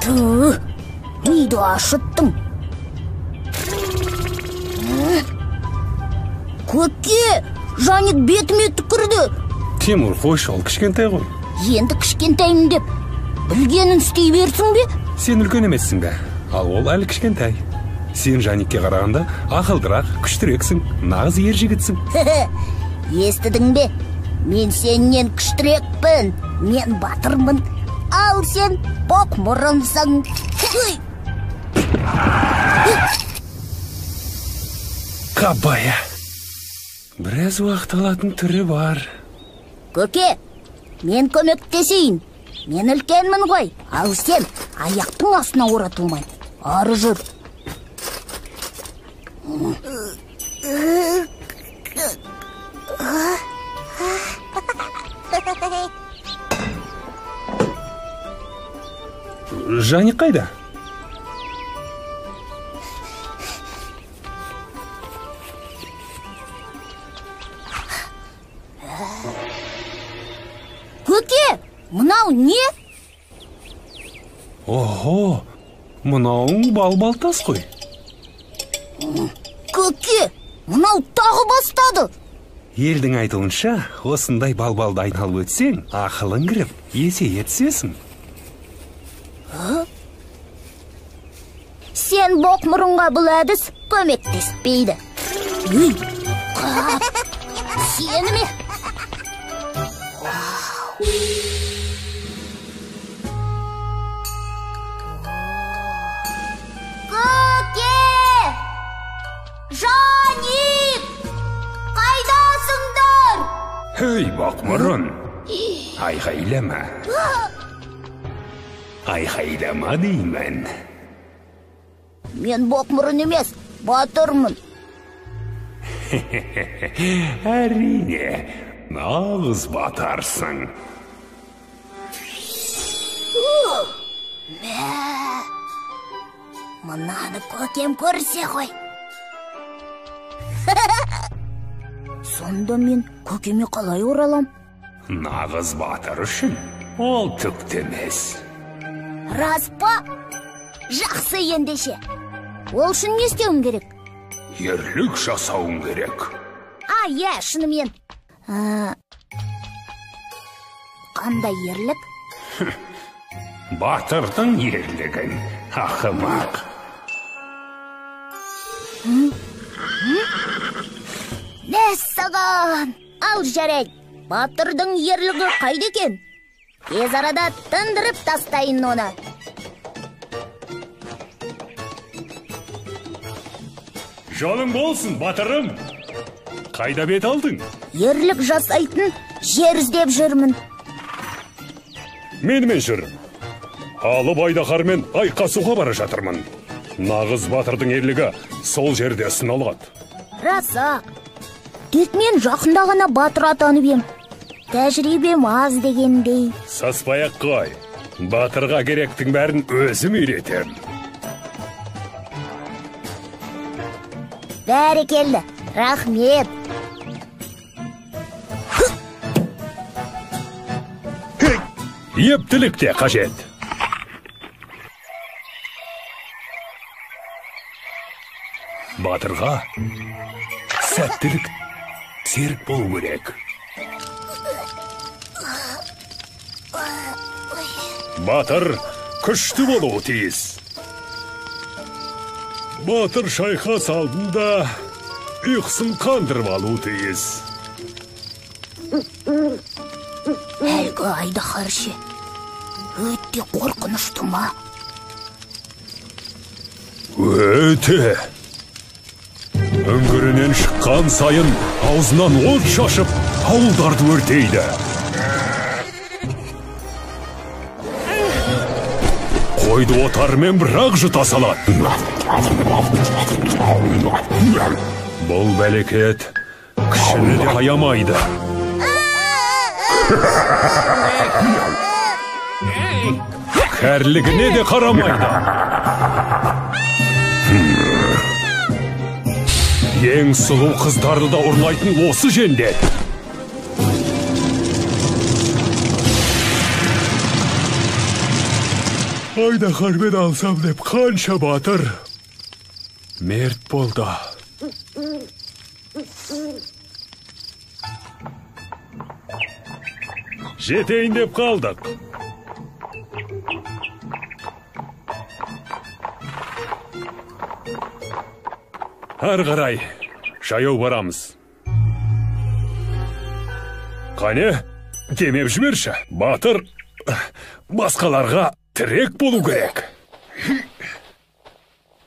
Миді ашыттың. Көке, Жаник бетіме түкірді. Тимур, қойшы, ол кішкентай ғой. Енді кішкентайым деп білгенін істей берсің бе? Сен үлкен емессің бе, ал ол әлі кішкентай. Сен Жаникке қарағанда ақылдырақ, күштірексің, нағыз ер жігітсің. Естідің бе? Мен сенен күштірекпін, мен батырмын, ал сен боқ мұрынсың. Қабая, біраз уақыт алатын түрі бар. Көке, мен көмектесейін. Мен үлкенмін ғой, ал сен аяқтың астына оратылмай. Ары жүр. Жаник қайда? Көке, мынау не? Охо, мынауың бал-бал тас қой. Көке, мынау тағы бастады. Елдің айтылынша, осындай бал-балды айналып өтсең, ақылың кіріп, есейе түсесің. Сен боқ мұрынға бұл әдіс көмектеспейді. Сені ме? Көке! Жаник! Қайдасыңдар? Хей, боқмұрын, айқайлама. Айқайлама деймін. Мен боқмұрын емес, батырмын. Әрине, нағыз батарсың. Мынаны көкем көрсе ғой. Сонда мен көкеме қалай оралам? Нағыз батыр үшін ол түкті емес. Рас па? Жақсы ендеше. Ол үшін не істеуім керек? Ерлік жасауың керек. Иә, шынымен. Қандай ерлік? Батырдың ерлігін, ақымақ. Мәссаған! Ал жарайды, батырдың ерлігі қайда екен? Тез арада тындырып тастайын оны. Жолың болсын, батырым. Қайда бет алдың? Ерлік жасайтын жер іздеп жүрмін. Менімен жүр. Алып айдаһармен айқасуға бара жатырмын. Нағыз батырдың ерлігі сол жерде сыналады. Рас-ақ. Тек мен жақында ғана батыр атанып ем. Тәжірибем аз дегендей. Саспай-ақ қой. Батырға керектің бәрін өзім үйретем. Бәрекелді, рахмет. Ептілік те қажет. Батырға сәттілік серік болу керек. Батыр күшті болуы тиіс. Батыр шайқас алдында ұйқысын қандырып алуы тиіс. Әлгі айдаһаршы өте қорқынышты ма? Өте. Үңгірінен шыққан сайын аузынан от шашып, ауылдарды өртейді. Қойды отарымен бірақ жұта салады. Бұл бәлекет кішіні де аямайды. Кәрлігіне де қарамайды. Ең сұлу қыздарды да ұрлайтын осы жендет. айдаһармен алсам деп қанша батыр мерт болды. Жетейін деп қалдық. Ары қарай жаяу барамыз. Қане, демеп жіберші. Батыр басқаларға тірек болу керек.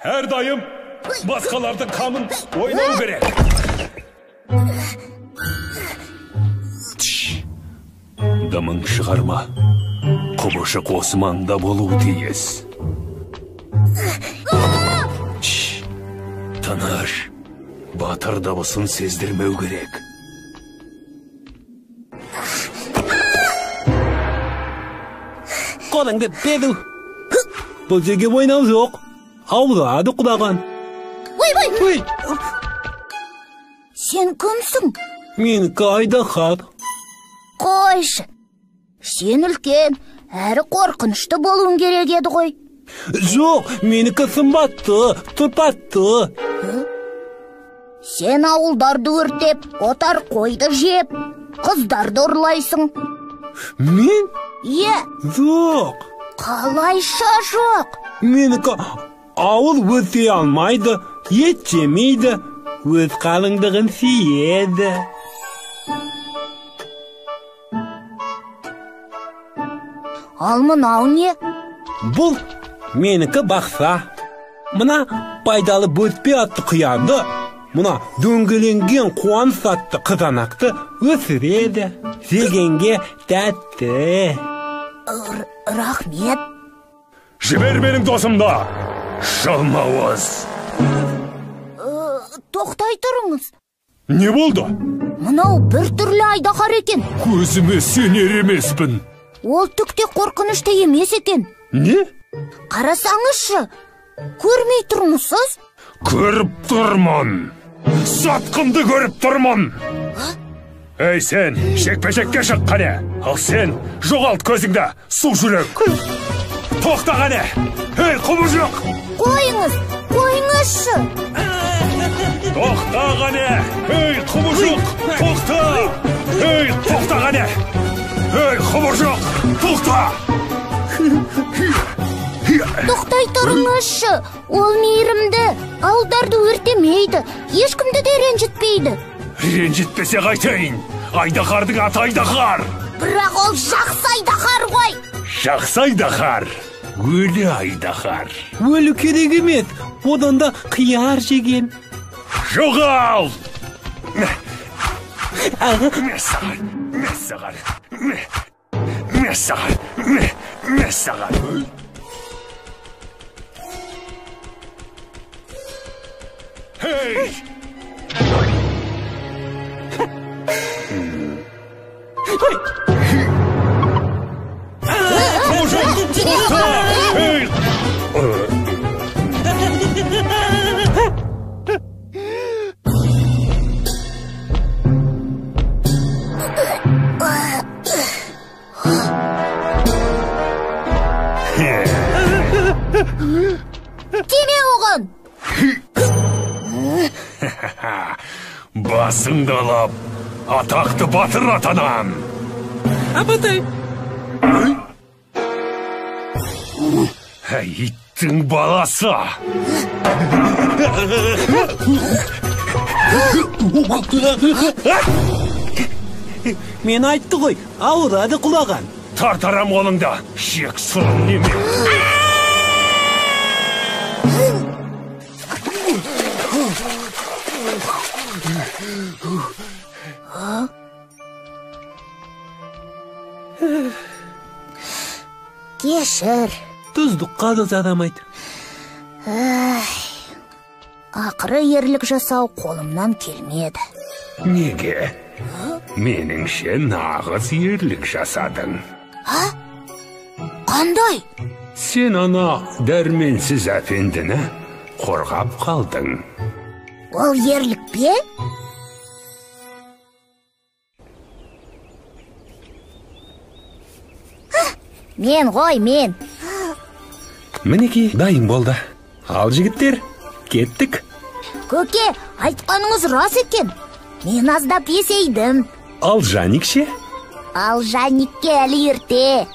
Әрдайым басқалардың қамын ойлау керек. Дымың шығарма. Құбышық осы маңда болуы тиіс. Тыныш. Батыр дыбысын сездірмеу керек. Қолыңды беду. Бұл жерге ойнау жоқ. Аулады құлаған. Ой! Сен кімсің? Менікі айдаһар. Қойшы. Сен үлкен, әрі қорқынышты болуың керек еді ғой. Жоқ, менікі сымбатты, тұрпатты. Сен ауылдарды өртеп, отар қойды жеп, қыздарды ұрлайсың. Мен? Е, Жоқ. қалайша жоқ? Менікі ауыл өте алмайды, ет жемейді, өз қалыңдығын сүйеді. Ал мынау не? Бұл менікі бақса. Мына пайдалы бөтпе атты қиянды, мына дөңгеленген қуан сатты қызанақты өсіреді. Жегенге тәтті. Рахмет. Жібер менің досымды. Жалмауыз. Тоқтай тұрыңыз. Не болды? Мынау бір түрлі айдаһар екен. Көзіме сенер емеспін. Ол түкте қорқынышты емес екен. Не? Қарасаңызшы, көрмей тұрмысыз? Көріп тұрмын. Сатқынды көріп тұрмын. Ей сен, шекпе-шекке шық қане. Ал сен, жоғалт көзіңді, су жүрек. Тоқта қане. Ей, құбыжық. Қойыңызшы. Тоқта қане. Ей, құбыжық, тоқта. Ей, тоқта қане. Ей, құбыжық, тоқта. Тоқтай тұрыңызшы. Ол мейірімді, ауылдарды өртемейді, ешкімді де ренжітпейді. Ренжітпесе қайтайын. Айдаһардың аты айдаһар. Бірақ ол жақсы айдаһар ғой. Жақсы айдаһар. Өлі айдаһар. Өлі керек емес, одан да қияр жеген. Жоғал! Мәссаған. Хей! Тиме оған! Басыңды алып, атақты батыр атанам. Абатай. Иттің баласы. Мен айтты ғой, ауырады құлаған. Тартарам қолыңда, шек сұрын неме. Кешір. Тұздыққа да задамайды. Ақыры ерлік жасау қолымнан келмеді. Неге? Меніңше нағыз ерлік жасадың. Қандай? Сен ана дәрменсіз әпендіні қорғап қалдың. Ол ерлік пе? Мен ғой, мен. Мінекей дайын болды. Ал жігіттер, кеттік. Көке, айтқаныңыз рас екен. Мен аздап есейдім. Ал Жаник ше? Ал Жаникке әлі ерте.